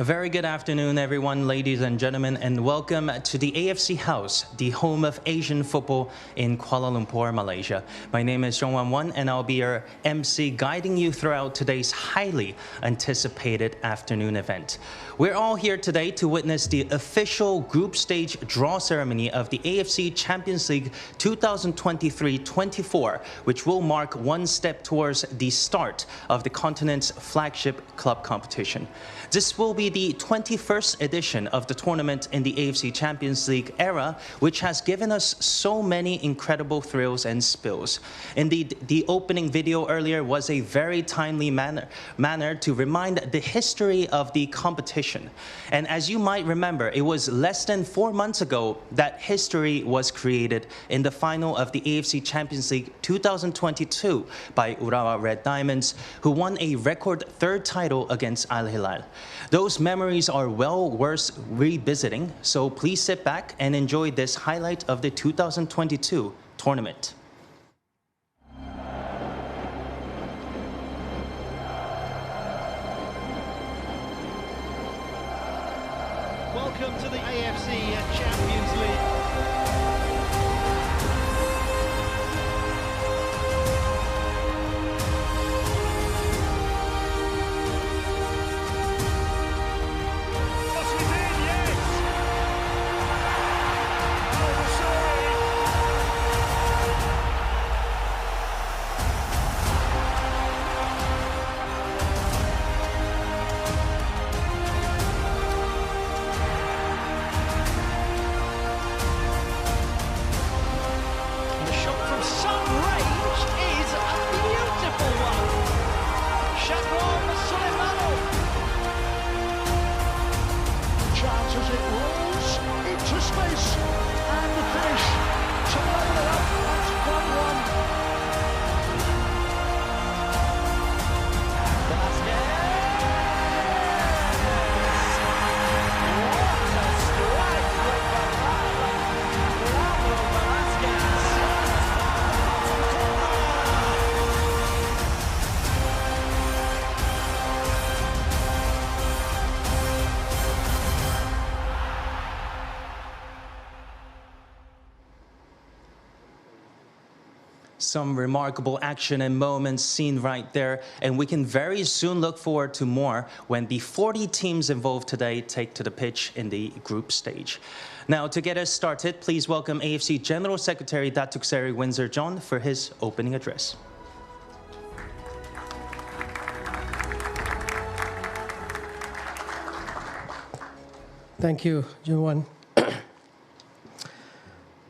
A very good afternoon, everyone, ladies and gentlemen, and welcome to the AFC House, the home of Asian football in Kuala Lumpur, Malaysia. My name is Zhong and I'll be your MC guiding you throughout today's highly anticipated afternoon event. We're all here today to witness the official group stage draw ceremony of the AFC Champions League 2023-24, which will mark one step towards the start of the continent's flagship club competition. This will be the 21st edition of the tournament in the AFC Champions League era, which has given us so many incredible thrills and spills. Indeed, the opening video earlier was a very timely manner to remind the history of the competition. And as you might remember, it was less than 4 months ago that history was created in the final of the AFC Champions League 2022 by Urawa Red Diamonds, who won a record third title against Al Hilal. Those memories are well worth revisiting, so please sit back and enjoy this highlight of the 2022 tournament. Welcome to the AFC Champions League. Some remarkable action and moments seen right there, and we can very soon look forward to more when the 40 teams involved today take to the pitch in the group stage. Now, to get us started, please welcome AFC General Secretary Datuk Seri Windsor John for his opening address. Thank you, Jungwan.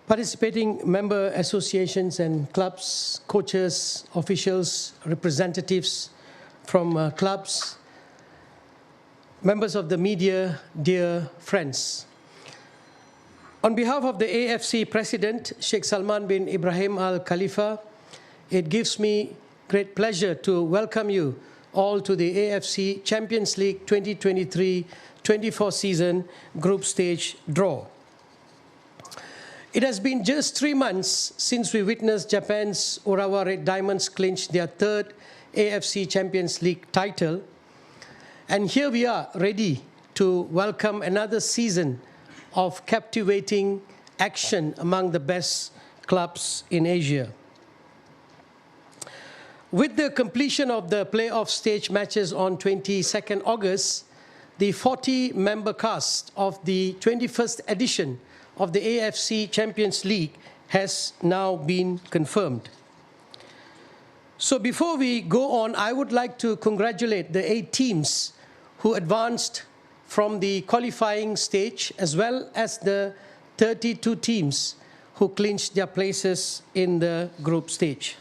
Participating member associations and clubs, coaches, officials, representatives from clubs, members of the media, dear friends. On behalf of the AFC President, Sheikh Salman bin Ibrahim Al Khalifa, it gives me great pleasure to welcome you all to the AFC Champions League 2023-24 season group stage draw. It has been just 3 months since we witnessed Japan's Urawa Red Diamonds clinch their third AFC Champions League title. And here we are ready to welcome another season of captivating action among the best clubs in Asia. With the completion of the playoff stage matches on 22nd August, the 40-member cast of the 21st edition of the AFC Champions League has now been confirmed. So before we go on, I would like to congratulate the 8 teams who advanced from the qualifying stage, as well as the 32 teams who clinched their places in the group stage.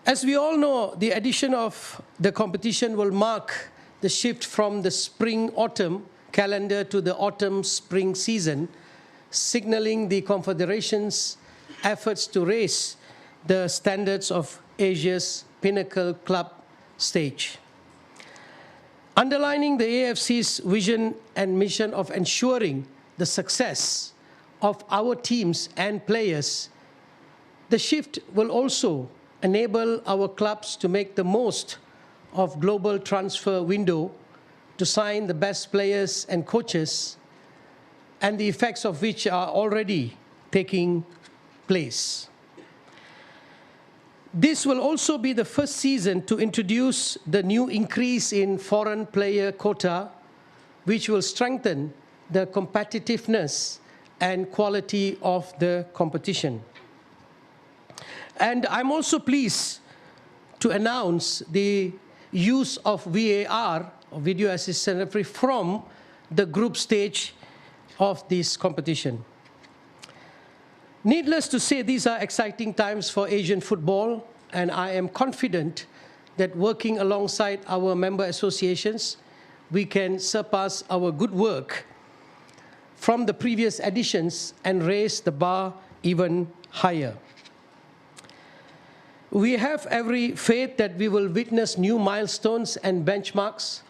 As we all know, the addition of the competition will mark the shift from the spring-autumn calendar to the autumn-spring season, signaling the Confederation's efforts to raise the standards of Asia's pinnacle club stage. Underlining the AFC's vision and mission of ensuring the success of our teams and players, the shift will also enable our clubs to make the most of global transfer window to sign the best players and coaches, and the effects of which are already taking place. This will also be the first season to introduce the new increase in foreign player quota, which will strengthen the competitiveness and quality of the competition. And I'm also pleased to announce the use of VAR, or Video Assistant Referee, from the group stage of this competition. Needless to say, these are exciting times for Asian football, and I am confident that working alongside our member associations, we can surpass our good work from the previous editions and raise the bar even higher. We have every faith that we will witness new milestones and benchmarks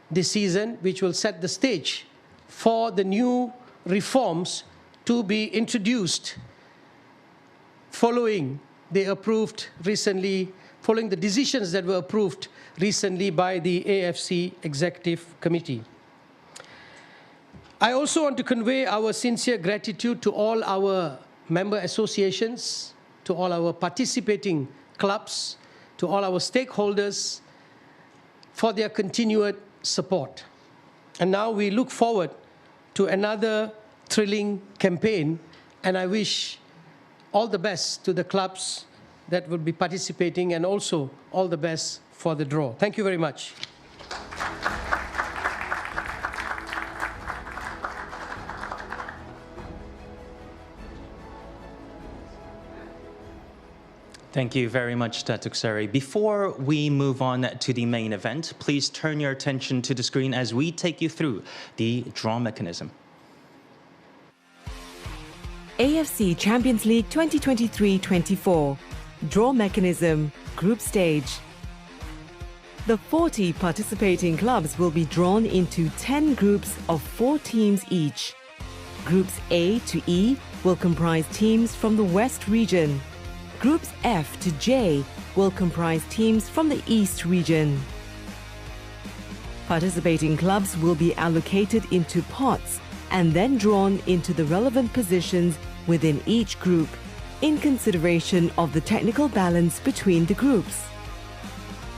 this season, which will set the stage for the new reforms to be introduced following the decisions that were approved recently by the AFC Executive Committee. I also want to convey our sincere gratitude to all our member associations, to all our participating clubs, to all our stakeholders for their continued support. And now we look forward to another thrilling campaign, and I wish all the best to the clubs that will be participating, and also all the best for the draw. Thank you very much. Thank you very much, Datuk Seri. Before we move on to the main event, please turn your attention to the screen as we take you through the draw mechanism. AFC Champions League 2023-24 Draw Mechanism Group Stage. The 40 participating clubs will be drawn into 10 groups of 4 teams each. Groups A to E will comprise teams from the West region. Groups F to J will comprise teams from the East region. Participating clubs will be allocated into pots and then drawn into the relevant positions within each group in consideration of the technical balance between the groups.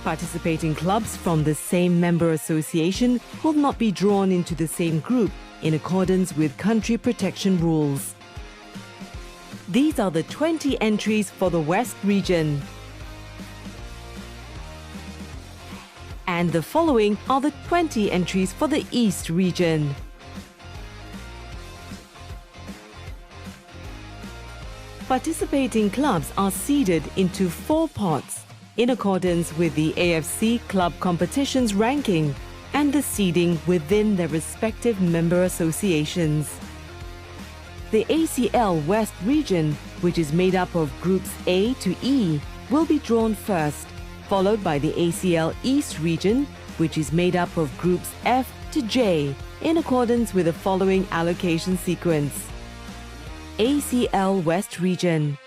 Participating clubs from the same member association will not be drawn into the same group in accordance with country protection rules. These are the 20 entries for the West region. And the following are the 20 entries for the East region. Participating clubs are seeded into 4 pots in accordance with the AFC Club Competitions ranking and the seeding within their respective member associations. The ACL West region, which is made up of groups A to E, will be drawn first, followed by the ACL East region, which is made up of groups F to J, in accordance with the following allocation sequence. ACL West region.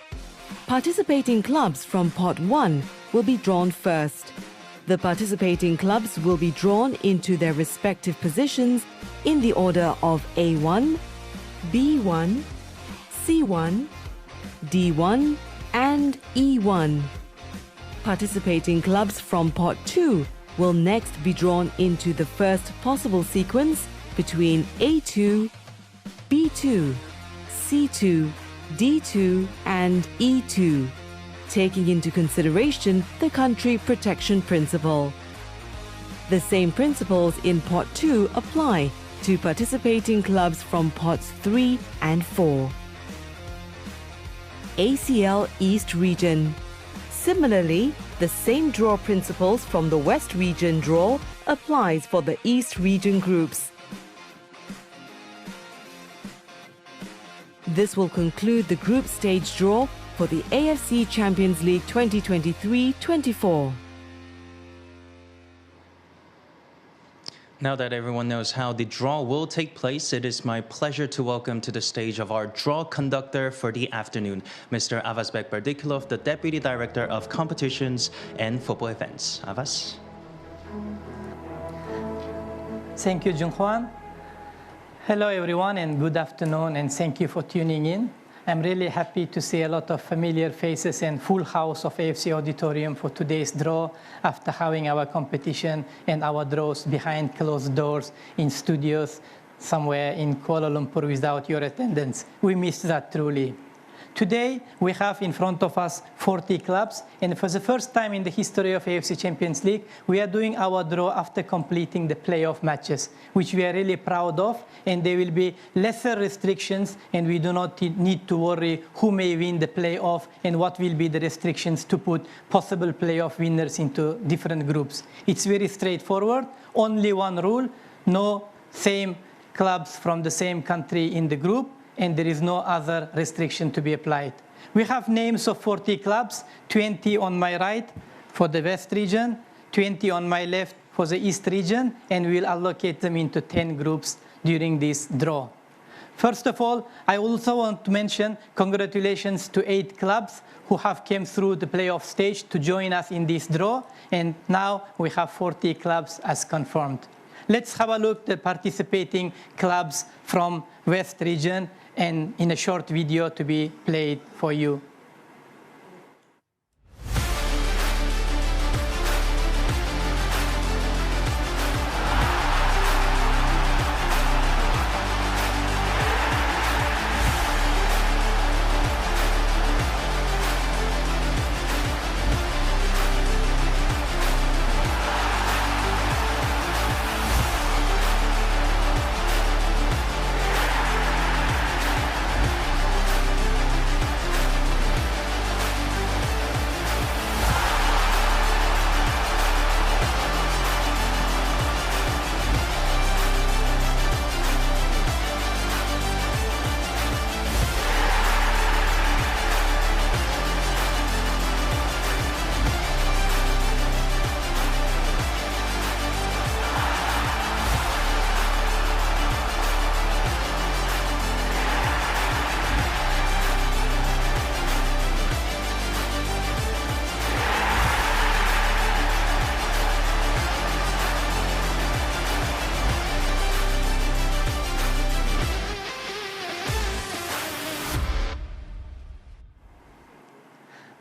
Participating clubs from Pot 1 will be drawn first. The participating clubs will be drawn into their respective positions in the order of A1, B1, C1, D1 and E1. Participating clubs from Pot 2 will next be drawn into the first possible sequence between A2, B2, C2, D2 and E2, taking into consideration the country protection principle. The same principles in Pot 2 apply to participating clubs from Pots 3 and 4. ACL East region. Similarly, the same draw principles from the West region draw applies for the East region groups. This will conclude the group stage draw for the AFC Champions League 2023-24. Now that everyone knows how the draw will take place, it is my pleasure to welcome to the stage of our draw conductor for the afternoon, Mr. Avazbek Bardikilov, the Deputy Director of Competitions and Football Events. Avaz. Thank you, Junghwan. Hello, everyone, and good afternoon, and thank you for tuning in. I'm really happy to see a lot of familiar faces and full house of AFC Auditorium for today's draw after having our competition and our draws behind closed doors in studios somewhere in Kuala Lumpur without your attendance. We missed that truly. Today, we have in front of us 40 clubs, and for the first time in the history of AFC Champions League, we are doing our draw after completing the playoff matches, which we are really proud of, and there will be lesser restrictions, and we do not need to worry who may win the playoff and what will be the restrictions to put possible playoff winners into different groups. It's very straightforward, only one rule, no same clubs from the same country in the group, and there is no other restriction to be applied. We have names of 40 clubs, 20 on my right for the West region, 20 on my left for the East region, and we'll allocate them into 10 groups during this draw. First of all, I also want to mention congratulations to 8 clubs who have came through the playoff stage to join us in this draw, and now we have 40 clubs as confirmed. Let's have a look at the participating clubs from West region and in a short video to be played for you.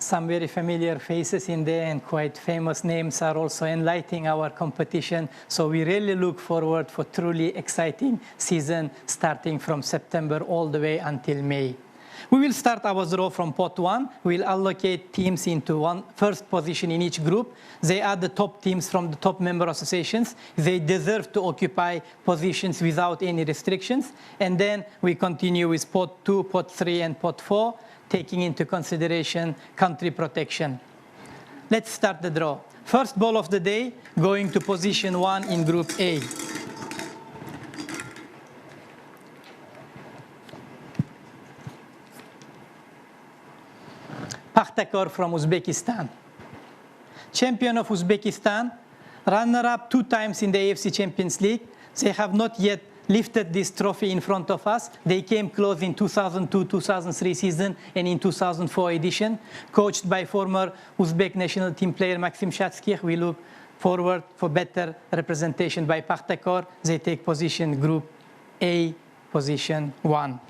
Some very familiar faces in there and quite famous names are also enlightening our competition. So we really look forward for truly exciting season starting from September all the way until May. We will start our draw from pot 1. We'll allocate teams into first position in each group. They are the top teams from the top member associations. They deserve to occupy positions without any restrictions. And then we continue with pot 2, pot 3, and pot 4. Taking into consideration country protection. Let's start the draw. First ball of the day, going to position 1 in Group A. Pakhtakor from Uzbekistan. Champion of Uzbekistan, runner-up 2 times in the AFC Champions League. They have not yet lifted this trophy in front of us. They came close in 2002-2003 season and in 2004 edition. Coached by former Uzbek national team player Maxim Shatskih, we look forward for better representation by Pakhtakor. They take position Group A, position 1.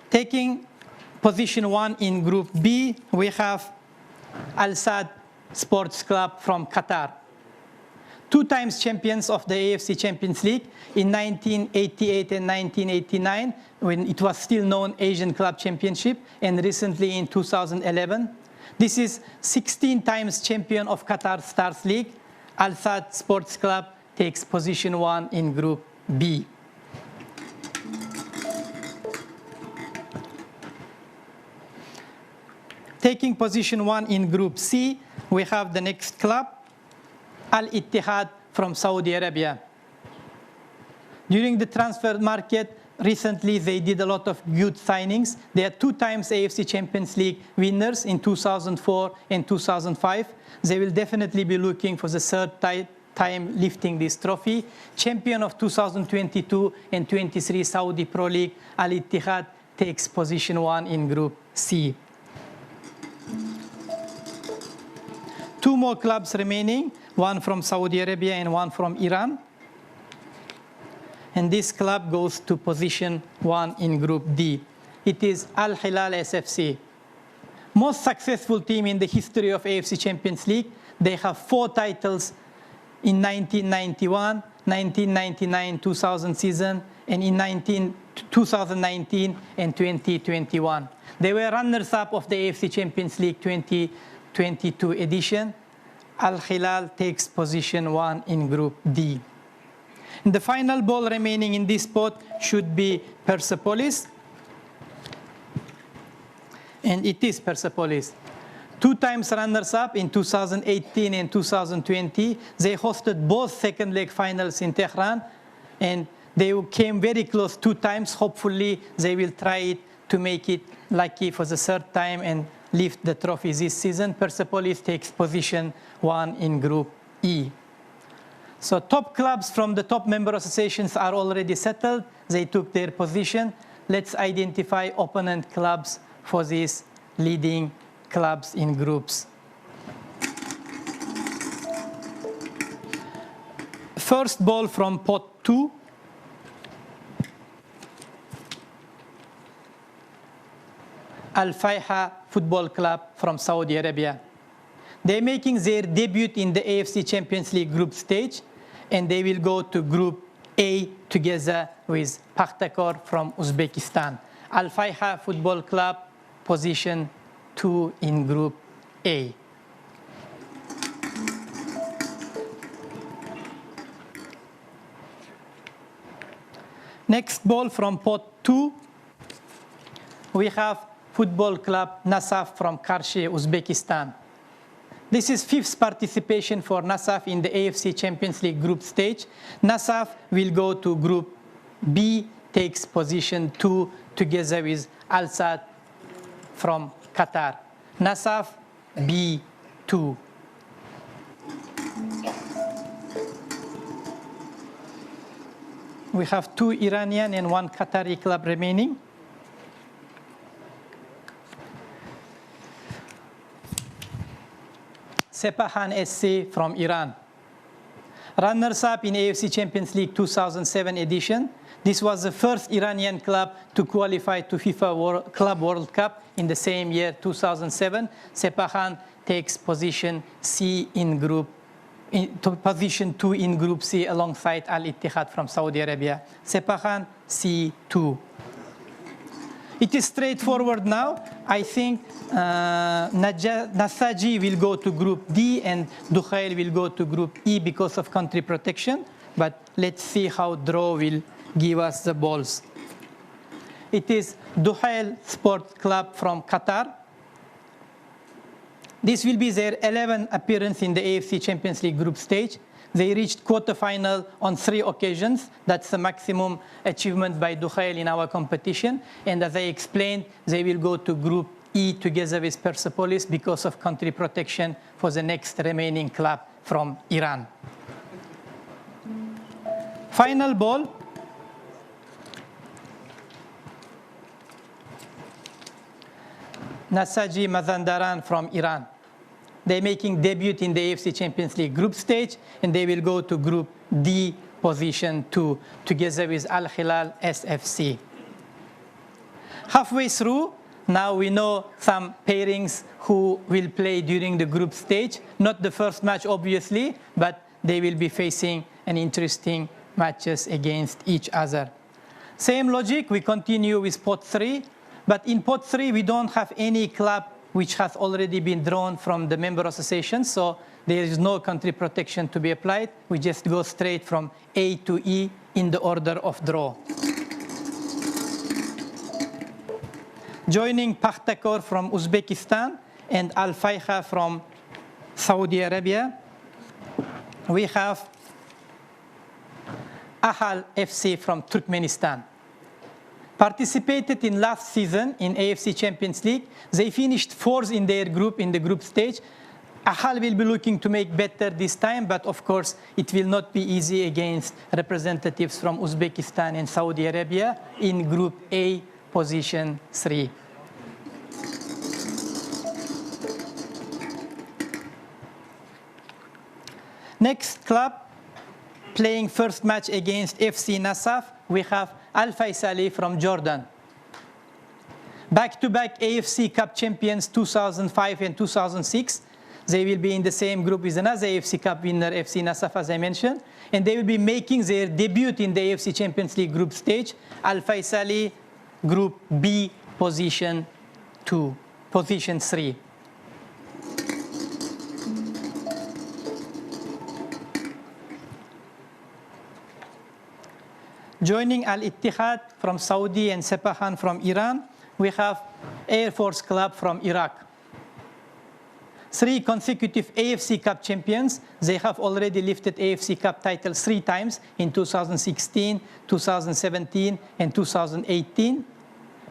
Taking position 1 in Group B, we have Al Sadd Sports Club from Qatar. 2 times champions of the AFC Champions League in 1988 and 1989, when it was still known Asian Club Championship, and recently in 2011. This is 16 times champion of Qatar Stars League. Al Sadd Sports Club takes position 1 in Group B. Taking position 1 in Group C, we have the next club, Al Ittihad from Saudi Arabia. During the transfer market, recently they did a lot of good signings. They are 2 times AFC Champions League winners in 2004 and 2005. They will definitely be looking for the 3rd time lifting this trophy. Champion of 2022 and 23 Saudi Pro League, Al Ittihad takes position 1 in Group C. 2 more clubs remaining, one from Saudi Arabia and one from Iran. And this club goes to position 1 in Group D. It is Al Hilal SFC. Most successful team in the history of AFC Champions League. They have 4 titles in 1991, 1999-2000 season, and in 2019 and 2021. They were runners-up of the AFC Champions League 2022 edition. Al Hilal takes position 1 in Group D. And the final ball remaining in this pot should be Persepolis. And it is Persepolis. 2 times runners-up in 2018 and 2020. They hosted both second leg finals in Tehran, and they came very close 2 times. Hopefully, they will try it to make it lucky for the 3rd time and lift the trophy this season. Persepolis takes position 1 in Group E. So top clubs from the top member associations are already settled. They took their position. Let's identify opponent clubs for these leading clubs in groups. First ball from pot 2. Al Fayha Football Club from Saudi Arabia. They're making their debut in the AFC Champions League group stage, and they will go to Group A together with Pakhtakor from Uzbekistan. Al Fayha Football Club, position 2 in Group A. Next ball from pot 2, we have Football Club Nasaf from Karshi, Uzbekistan. This is 5th participation for Nasaf in the AFC Champions League group stage. Nasaf will go to Group B, takes position 2 together with Al Sadd from Qatar. Nasaf B2. We have 2 Iranian and 1 Qatari club remaining. Sepahan SC from Iran. Runners-up in AFC Champions League 2007 edition. This was the first Iranian club to qualify to FIFA Club World Cup in the same year, 2007. Sepahan takes position C in position 2 in Group C alongside Al Ittihad from Saudi Arabia. Sepahan C2. It is straightforward now. I think Nasaji will go to Group D and Dukhail will go to Group E because of country protection. But let's see how draw will give us the balls. It is Dukhail Sport Club from Qatar. This will be their 11th appearance in the AFC Champions League group stage. They reached quarterfinal on 3 occasions. That's the maximum achievement by Dukhail in our competition. And as I explained, they will go to Group E together with Persepolis because of country protection for the next remaining club from Iran. Final ball. Nasaji Mazandaran from Iran. They're making debut in the AFC Champions League group stage, and they will go to Group D, position 2, together with Al Hilal SFC. Halfway through, now we know some pairings who will play during the group stage. Not the first match, obviously, but they will be facing an interesting matches against each other. Same logic, we continue with pot 3, but in pot 3, we don't have any club which has already been drawn from the member association, so there is no country protection to be applied. We just go straight from A to E in the order of draw. Joining Pakhtakor from Uzbekistan and Al Fayha from Saudi Arabia, we have Ahal FC from Turkmenistan. Participated in last season in AFC Champions League. They finished 4th in their group in the group stage. Ahal will be looking to make better this time, but of course it will not be easy against representatives from Uzbekistan and Saudi Arabia in Group A, position 3. Next club playing first match against FC Nasaf, we have Al Faisali from Jordan. Back-to-back AFC Cup champions 2005 and 2006. They will be in the same group with another AFC Cup winner, FC Nasaf, as I mentioned. And they will be making their debut in the AFC Champions League group stage. Al Faisali, Group B, position 3. Joining Al Ittihad from Saudi and Sepahan from Iran, we have Air Force Club from Iraq. 3 consecutive AFC Cup champions. They have already lifted AFC Cup titles 3 times in 2016, 2017, and 2018.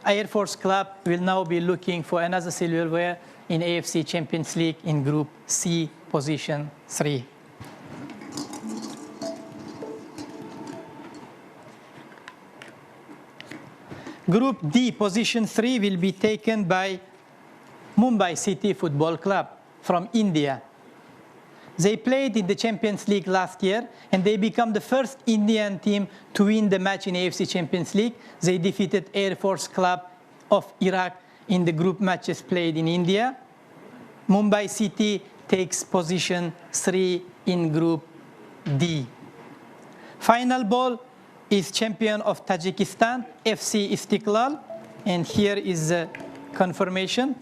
Air Force Club will now be looking for another silverware in AFC Champions League in Group C, position 3. Group D, position 3, will be taken by Mumbai City Football Club from India. They played in the Champions League last year, and they become the first Indian team to win the match in AFC Champions League. They defeated Air Force Club of Iraq in the group matches played in India. Mumbai City takes position 3 in Group D. Final ball is champion of Tajikistan, FC Istiklal, and here is the confirmation.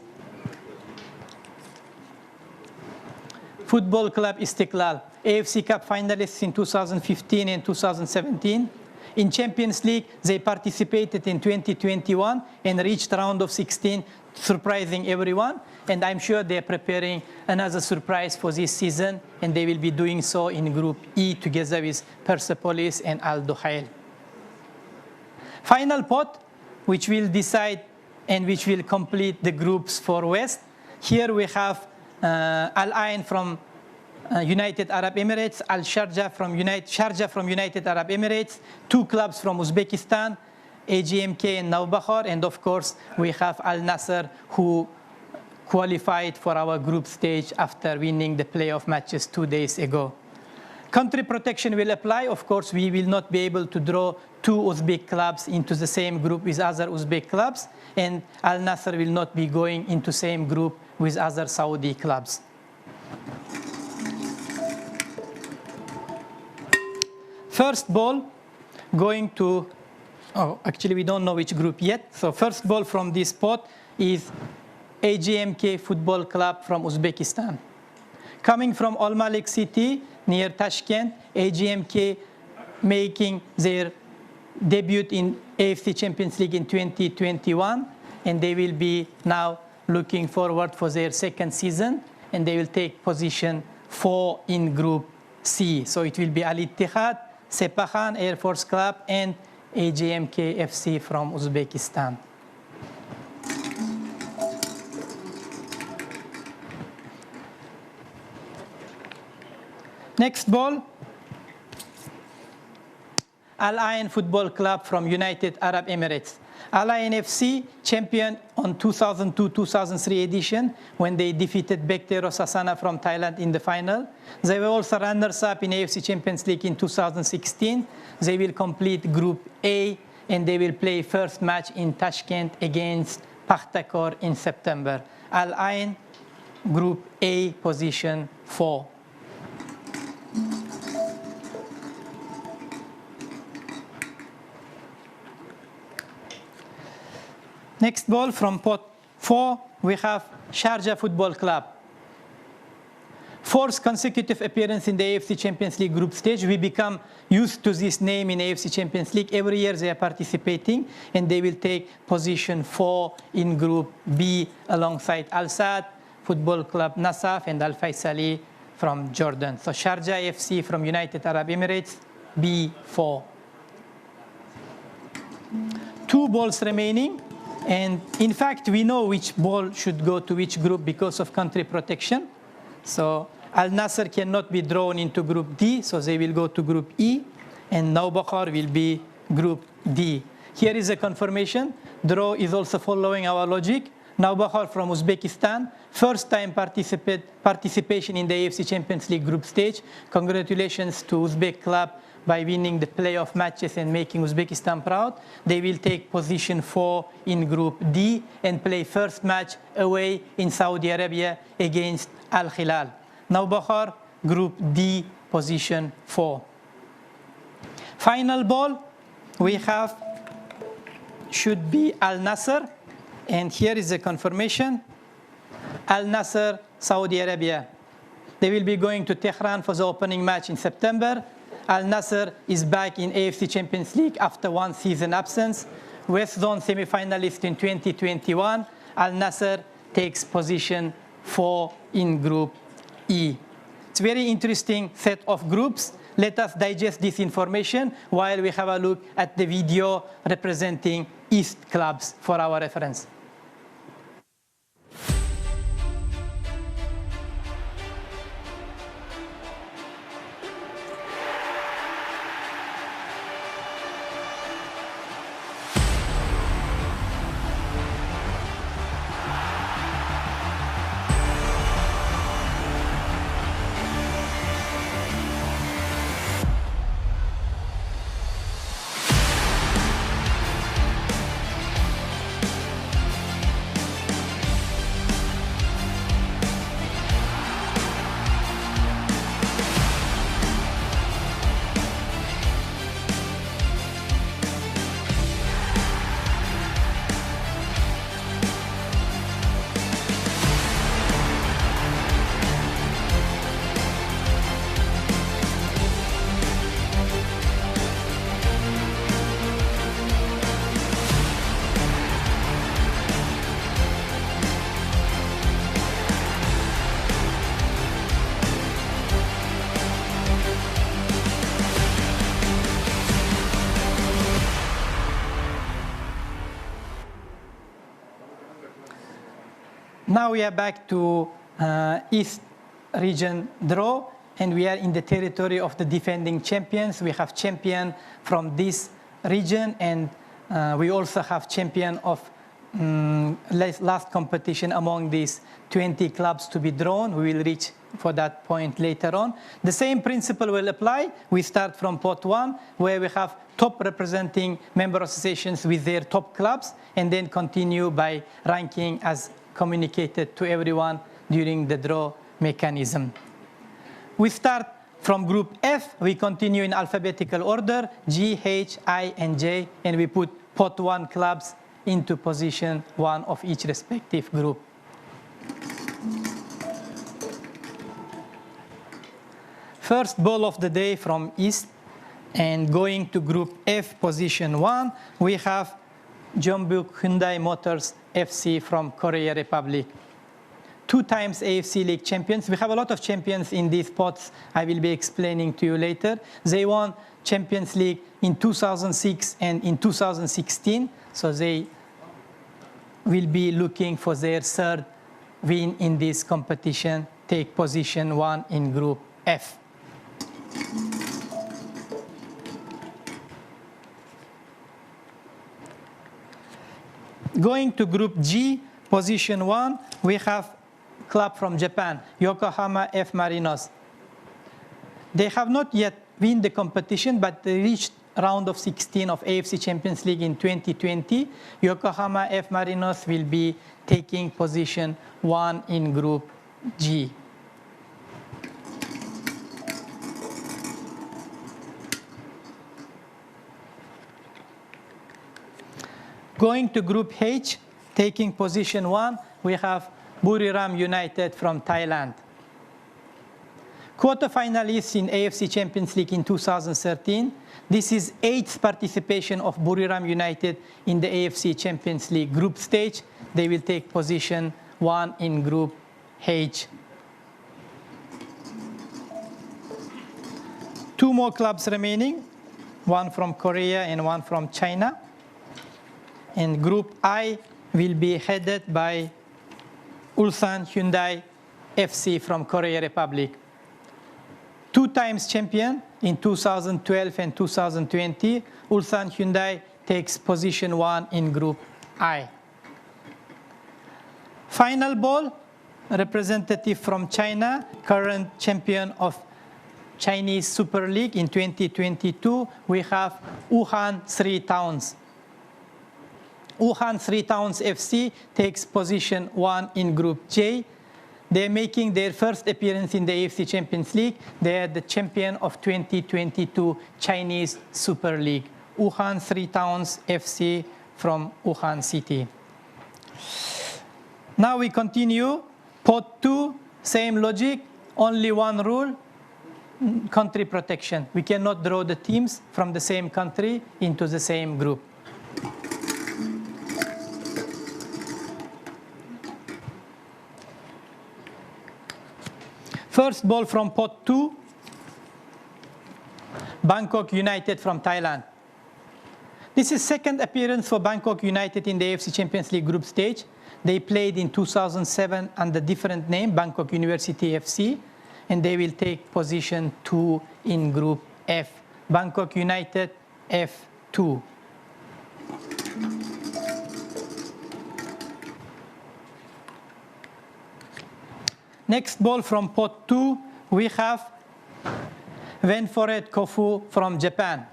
Football Club Istiklal, AFC Cup finalists in 2015 and 2017. In Champions League, they participated in 2021 and reached round of 16, surprising everyone. And I'm sure they're preparing another surprise for this season, and they will be doing so in Group E together with Persepolis and Al Duhail. Final pot, which will decide and which will complete the groups for West. Here we have Al Ain from United Arab Emirates, Al Sharjah from United Arab Emirates, 2 clubs from Uzbekistan, AGMK and Nawbahar, and of course we have Al Nasser, who qualified for our group stage after winning the playoff matches 2 days ago. Country protection will apply. Of course, we will not be able to draw 2 Uzbek clubs into the same group with other Uzbek clubs, and Al Nasser will not be going into same group with other Saudi clubs. First ball going to, actually we don't know which group yet. So first ball from this pot is AGMK Football Club from Uzbekistan. Coming from Al Malik City near Tashkent, AGMK making their debut in AFC Champions League in 2021, and they will be now looking forward for their second season, and they will take position 4 in Group C. So it will be Al Ittihad, Sepahan, Air Force Club, and AGMK FC from Uzbekistan. Next ball, Al Ain Football Club from United Arab Emirates. Al Ain FC, champion on 2002-2003 edition when they defeated Baektae Rosasana from Thailand in the final. They were also runners-up in AFC Champions League in 2016. They will complete Group A, and they will play first match in Tashkent against Pakhtakor in September. Al Ain, Group A, position 4. Next ball from pot 4, we have Sharjah Football Club. 4th consecutive appearance in the AFC Champions League group stage. We become used to this name in AFC Champions League. Every year they are participating, and they will take position 4 in Group B alongside Al Saad Football Club Nasaf and Al Faisali from Jordan. So Sharjah FC from United Arab Emirates, B4. 2 balls remaining. And in fact, we know which ball should go to which group because of country protection. So Al Nasser cannot be drawn into Group D, so they will go to Group E, and Nawbahar will be Group D. Here is a confirmation. Draw is also following our logic. Navbahar from Uzbekistan, first time participation in the AFC Champions League group stage. Congratulations to Uzbek club by winning the playoff matches and making Uzbekistan proud. They will take position 4 in Group D and play first match away in Saudi Arabia against Al Hilal. Navbahar, Group D, position 4. Final ball we have should be Al Nassr, and here is the confirmation. Al Nassr, Saudi Arabia. They will be going to Tehran for the opening match in September. Al Nassr is back in AFC Champions League after 1 season absence. West Zone semi-finalist in 2021. Al Nassr takes position 4 in Group E. It's a very interesting set of groups. Let us digest this information while we have a look at the video representing East clubs for our reference. Now we are back to East region draw, and we are in the territory of the defending champions. We have champion from this region, and we also have champion of last competition among these 20 clubs to be drawn. We will reach for that point later on. The same principle will apply. We start from pot 1, where we have top representing member associations with their top clubs, and then continue by ranking as communicated to everyone during the draw mechanism. We start from Group F. We continue in alphabetical order, G, H, I, and J, and we put pot 1 clubs into position 1 of each respective group. First ball of the day from East, and going to Group F, position 1, we have Jeonbuk Hyundai Motors FC from Korea Republic. 2 times AFC League champions. We have a lot of champions in these pots. I will be explaining to you later. They won Champions League in 2006 and in 2016. So they will be looking for their 3rd win in this competition. Take position 1 in Group F. Going to Group G, position 1, we have club from Japan, Yokohama F. Marinos. They have not yet won the competition, but they reached round of 16 of AFC Champions League in 2020. Yokohama F. Marinos will be taking position 1 in Group G. Going to Group H, taking position 1, we have Buriram United from Thailand. Quarterfinalists in AFC Champions League in 2013. This is 8th participation of Buriram United in the AFC Champions League group stage. They will take position 1 in Group H. 2 more clubs remaining, 1 from Korea and 1 from China. And Group I will be headed by Ulsan Hyundai FC from Korea Republic. 2 times champion in 2012 and 2020, Ulsan Hyundai takes position 1 in Group I. Final ball, representative from China, current champion of Chinese Super League in 2022, we have Wuhan Three Towns. Wuhan Three Towns FC takes position 1 in Group J. They're making their first appearance in the AFC Champions League. They are the champion of 2022 Chinese Super League. Wuhan Three Towns FC from Wuhan City. Now we continue. Pot 2, same logic, only one rule, country protection. We cannot draw the teams from the same country into the same group. First ball from pot 2, Bangkok United from Thailand. This is second appearance for Bangkok United in the AFC Champions League group stage. They played in 2007 under different name, Bangkok University FC, and they will take position 2 in Group F. Bangkok United F2. Next ball from pot 2, we have Venforet Kofu from Japan,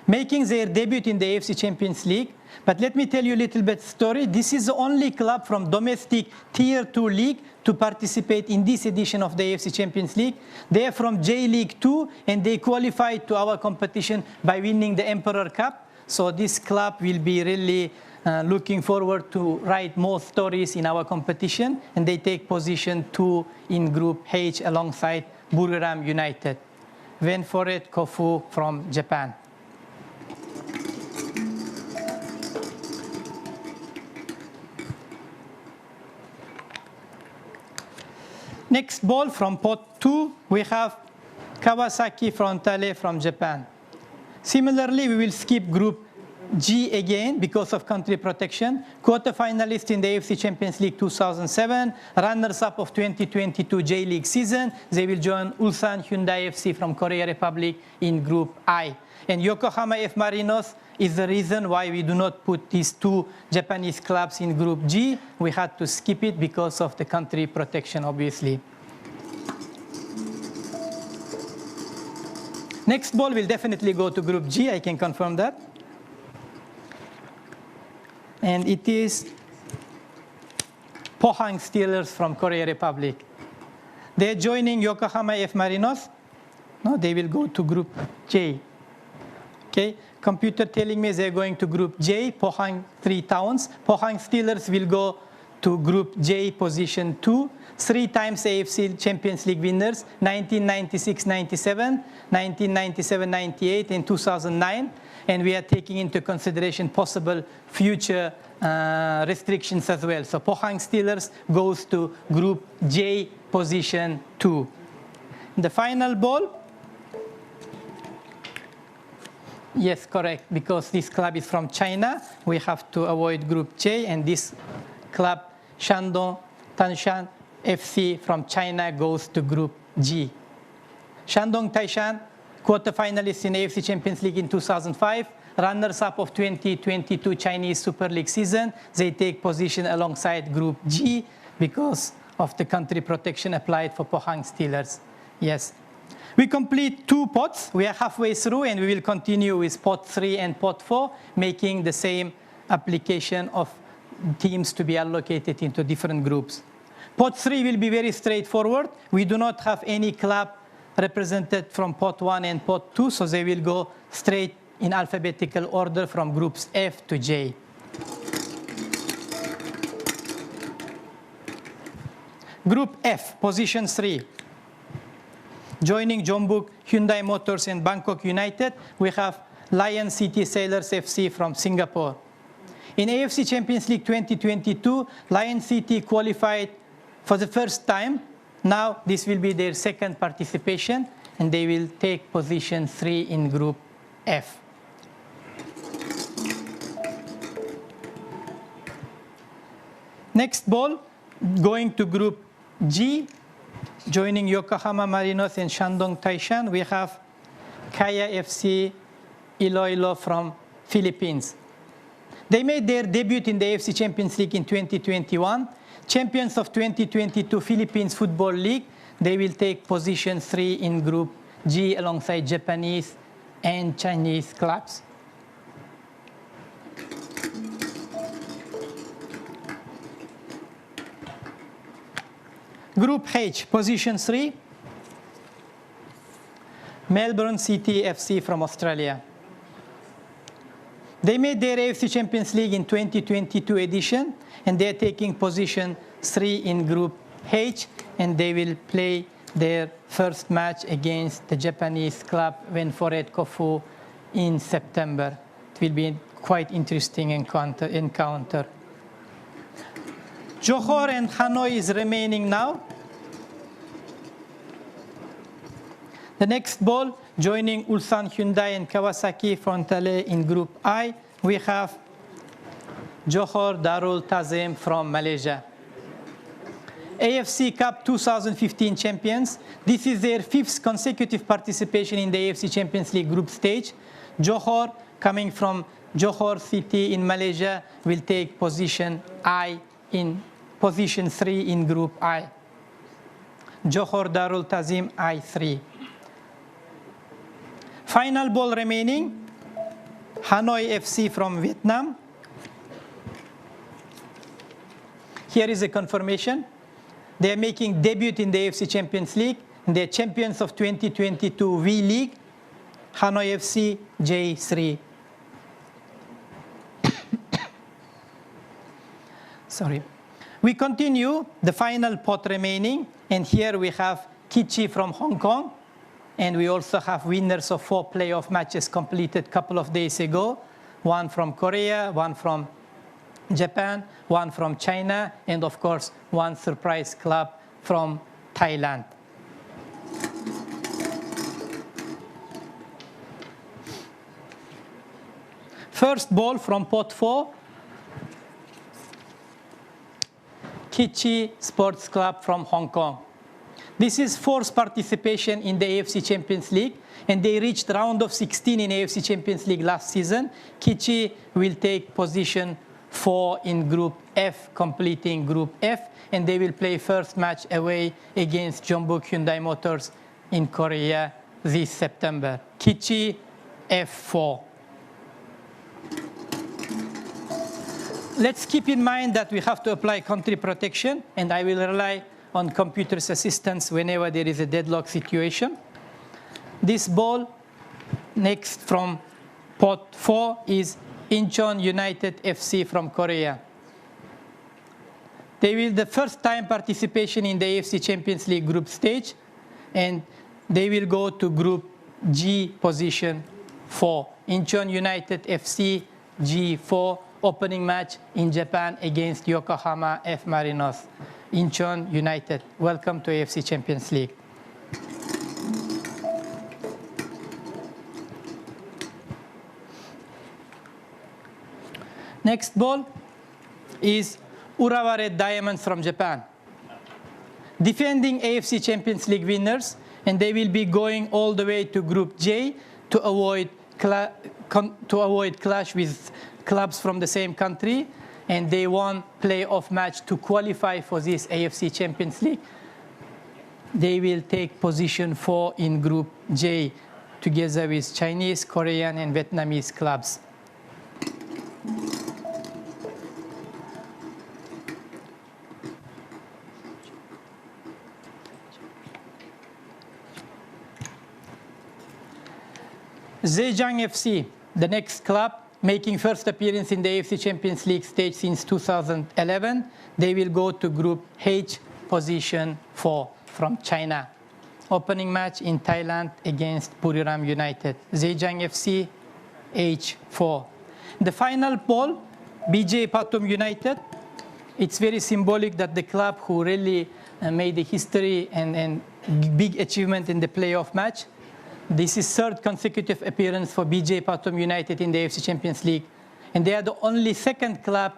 making their debut in the AFC Champions League. But let me tell you a little bit story. This is the only club from domestic Tier 2 league to participate in this edition of the AFC Champions League. They are from J League 2 and they qualified to our competition by winning the Emperor Cup. So this club will be really looking forward to write more stories in our competition, and they take position 2 in Group H alongside Buriram United. Venforet Kofu from Japan. Next ball from pot 2, we have Kawasaki Frontale from Japan. Similarly, we will skip Group G again because of country protection. Quarter-finalists in the AFC Champions League 2007, runners-up of 2022 J League season. They will join Ulsan Hyundai FC from Korea Republic in Group I. And Yokohama F. Marinos is the reason why we do not put these 2 Japanese clubs in Group G. We had to skip it because of the country protection, obviously. Next ball will definitely go to Group G, I can confirm that. And it is Pohang Steelers from Korea Republic. They're joining Yokohama F. Marinos. No, they will go to Group J. Okay, computer telling me they're going to Group J, Pohang Three Towns. Pohang Steelers will go to Group J, position 2. 3 times AFC Champions League winners, 1996-97, 1997-98, and 2009. And we are taking into consideration possible future restrictions as well. So Pohang Steelers goes to Group J, position 2. The final ball. Yes, correct, because this club is from China. We have to avoid Group J, and this club, Shandong Taishan FC from China, goes to Group G. Shandong Taishan, quarter-finalists in AFC Champions League in 2005, runners-up of 2022 Chinese Super League season. They take position alongside Group G because of the country protection applied for Pohang Steelers. Yes. We complete 2 pots. We are halfway through, and we will continue with pot 3 and pot 4, making the same application of teams to be allocated into different groups. Pot 3 will be very straightforward. We do not have any club represented from pot 1 and pot 2, so they will go straight in alphabetical order from groups F to J. Group F, position 3. Joining Jeonbuk Hyundai Motors and Bangkok United, we have Lion City Sailors FC from Singapore. In AFC Champions League 2022, Lion City qualified for the first time. Now this will be their second participation, and they will take position 3 in Group F. Next ball, going to Group G. Joining Yokohama Marinos and Shandong Taishan, we have Kaya FC Iloilo from Philippines. They made their debut in the AFC Champions League in 2021. Champions of 2022 Philippines Football League, they will take position 3 in Group G alongside Japanese and Chinese clubs. Group H, position 3, Melbourne City FC from Australia. They made their AFC Champions League in 2022 edition, and they're taking position 3 in Group H, and they will play their first match against the Japanese club Wenforet Kofu in September. It will be quite interesting encounter. Johor and Hanoi is remaining now. The next ball, joining Ulsan Hyundai and Kawasaki Frontale in Group I, we have Johor Darul Tazim from Malaysia. AFC Cup 2015 champions. This is their 5th consecutive participation in the AFC Champions League group stage. Johor, coming from Johor City in Malaysia, will take position 3 in Group I. Johor Darul Tazim I3. Final ball remaining, Hanoi FC from Vietnam. Here is a confirmation. They are making debut in the AFC Champions League. They are champions of 2022 V League. Hanoi FC J3. Sorry. We continue the final pot remaining, and here we have Kichi from Hong Kong. And we also have winners of 4 playoff matches completed a couple of days ago. One from Korea, one from Japan, one from China, and of course, one surprise club from Thailand. First ball from pot 4, Kichi Sports Club from Hong Kong. This is 4th participation in the AFC Champions League, and they reached round of 16 in AFC Champions League last season. Kichi will take position 4 in Group F, completing Group F, and they will play first match away against Jeonbuk Hyundai Motors in Korea this September. Kichi F4. Let's keep in mind that we have to apply country protection, and I will rely on computer's assistance whenever there is a deadlock situation. This ball next from pot 4 is Incheon United FC from Korea. They will the first time participation in the AFC Champions League group stage, and they will go to Group G position 4. Incheon United FC G4, opening match in Japan against Yokohama F Marinos. Incheon United, welcome to AFC Champions League. Next ball is Urawa Red Diamonds from Japan. Defending AFC Champions League winners, and they will be going all the way to Group J to avoid clash with clubs from the same country, and they won playoff match to qualify for this AFC Champions League. They will take position 4 in Group J together with Chinese, Korean, and Vietnamese clubs. Zhejiang FC, the next club, making first appearance in the AFC Champions League stage since 2011. They will go to Group H, position 4 from China. Opening match in Thailand against Buriram United. Zhejiang FC, H4. The final ball, BJ Pathum United. It's very symbolic that the club who really made the history and big achievement in the playoff match. This is third consecutive appearance for BJ Pathum United in the AFC Champions League. And they are the only second club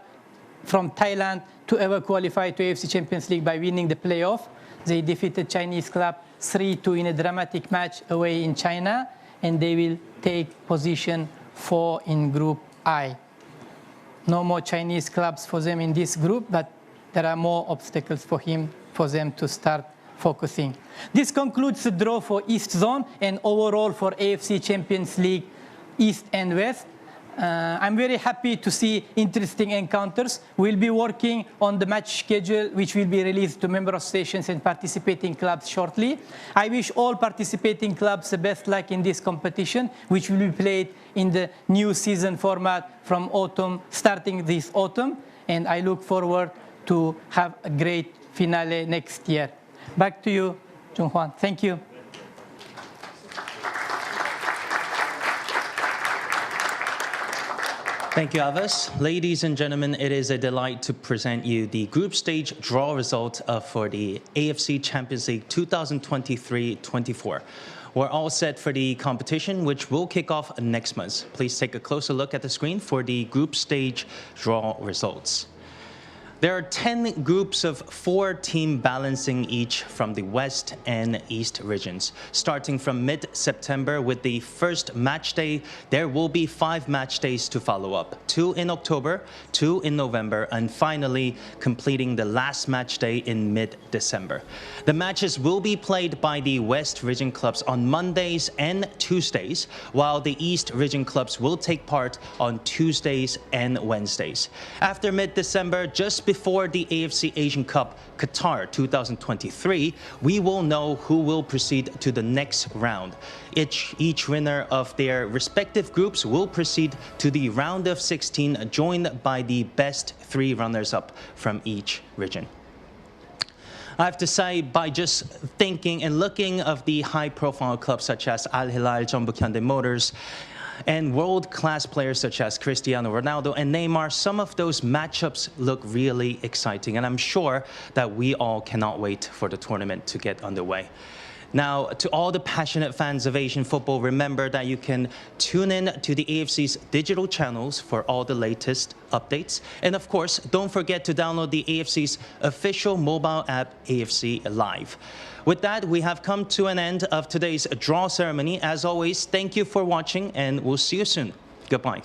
from Thailand to ever qualify to AFC Champions League by winning the playoff. They defeated Chinese club 3-2 in a dramatic match away in China. And they will take position 4 in Group I. No more Chinese clubs for them in this group, but there are more obstacles for them to start focusing. This concludes the draw for East Zone and overall for AFC Champions League East and West. I'm very happy to see interesting encounters. We'll be working on the match schedule, which will be released to member associations and participating clubs shortly. I wish all participating clubs the best luck in this competition, which will be played in the new season format from autumn, starting this autumn. And I look forward to have a great finale next year. Back to you, Jung Hwan. Thank you. Thank you, Avas. Ladies and gentlemen, it is a delight to present you the group stage draw result for the AFC Champions League 2023-24. We're all set for the competition, which will kick off next month. Please take a closer look at the screen for the group stage draw results. There are 10 groups of 4 teams balancing each from the West and East regions. Starting from mid-September with the first match day, there will be 5 match days to follow up. 2 in October, 2 in November, and finally completing the last match day in mid-December. The matches will be played by the West region clubs on Mondays and Tuesdays, while the East region clubs will take part on Tuesdays and Wednesdays. After mid-December, just before the AFC Asian Cup Qatar 2023, we will know who will proceed to the next round. Each winner of their respective groups will proceed to the round of 16, joined by the best 3 runners-up from each region. I have to say, by just thinking and looking of the high-profile clubs such as Al Hilal, Jeonbuk Hyundai Motors, and world-class players such as Cristiano Ronaldo and Neymar, some of those matchups look really exciting, and I'm sure that we all cannot wait for the tournament to get underway. Now, to all the passionate fans of Asian football, remember that you can tune in to the AFC's digital channels for all the latest updates. And of course, don't forget to download the AFC's official mobile app, AFC Live. With that, we have come to an end of today's draw ceremony. As always, thank you for watching, and we'll see you soon. Goodbye.